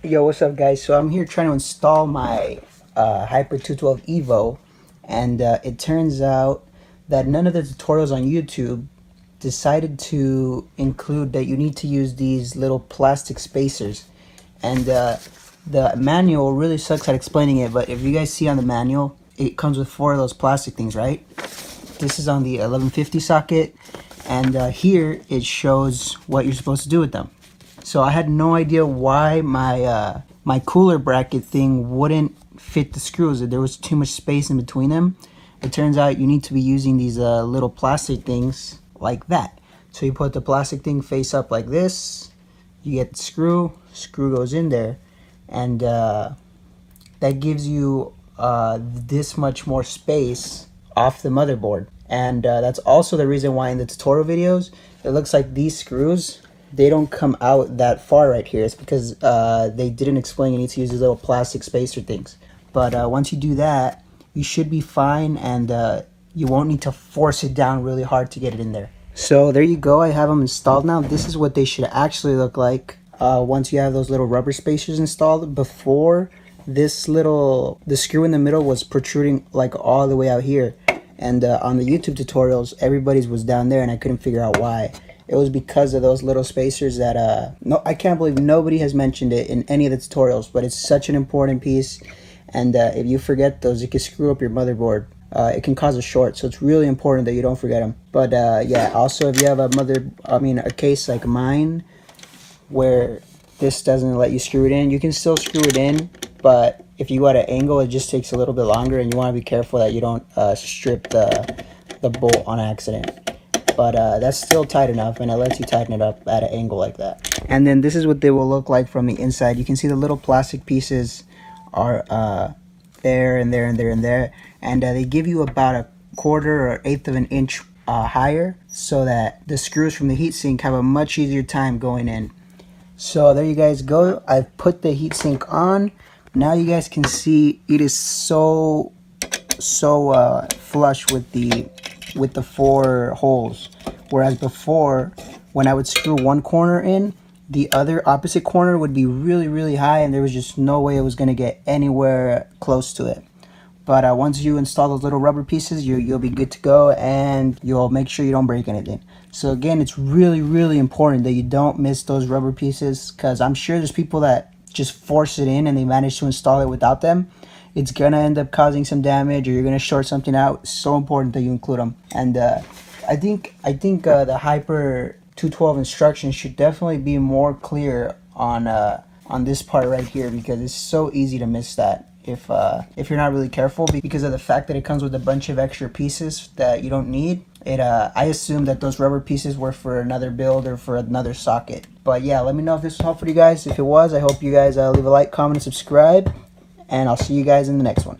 Yo, what's up, guys? So I'm here trying to install my Hyper 212 Evo, and it turns out that none of the tutorials on YouTube decided to include that you need to use these little plastic spacers. And the manual really sucks at explaining it, but if you guys see on the manual, it comes with 4 of those plastic things, right? This is on the 1150 socket, and here it shows what you're supposed to do with them. So I had no idea why my cooler bracket thing wouldn't fit the screws. There was too much space in between them. It turns out you need to be using these little plastic things like that. So you put the plastic thing face up like this. You get the screw goes in there, and that gives you this much more space off the motherboard. And that's also the reason why in the tutorial videos it looks like these screws, they don't come out that far right here. It's because they didn't explain you need to use these little plastic spacer things. But once you do that, you should be fine, and you won't need to force it down really hard to get it in there. So there you go, I have them installed now. This is what they should actually look like once you have those little rubber spacers installed. Before, the screw in the middle was protruding like all the way out here. And on the YouTube tutorials, everybody's was down there, and I couldn't figure out why. It was because of those little spacers that, no, I can't believe nobody has mentioned it in any of the tutorials, but it's such an important piece. And if you forget those, it can screw up your motherboard. It can cause a short, so it's really important that you don't forget them. But yeah, also if you have a case like mine, where this doesn't let you screw it in, you can still screw it in, but if you go at an angle, it just takes a little bit longer, and you want to be careful that you don't strip the bolt on accident. But that's still tight enough, and it lets you tighten it up at an angle like that. And then this is what they will look like from the inside. You can see the little plastic pieces are there and there and there and there, and they give you about a quarter or eighth of an inch higher, so that the screws from the heatsink have a much easier time going in. So there you guys go. I've put the heatsink on. Now you guys can see it is so flush with the 4 holes, whereas before, when I would screw one corner in, the other opposite corner would be really high, and there was just no way it was going to get anywhere close to it. But once you install those little rubber pieces, you'll be good to go, and you'll make sure you don't break anything. So again, it's really important that you don't miss those rubber pieces, because I'm sure there's people that just force it in and they manage to install it without them. It's gonna end up causing some damage, or you're gonna short something out. It's so important that you include them. And I think the Hyper 212 instructions should definitely be more clear on this part right here, because it's so easy to miss that if you're not really careful, because of the fact that it comes with a bunch of extra pieces that you don't need. I assume that those rubber pieces were for another build or for another socket. But yeah, let me know if this was helpful to you guys. If it was, I hope you guys leave a like, comment, and subscribe, and I'll see you guys in the next one.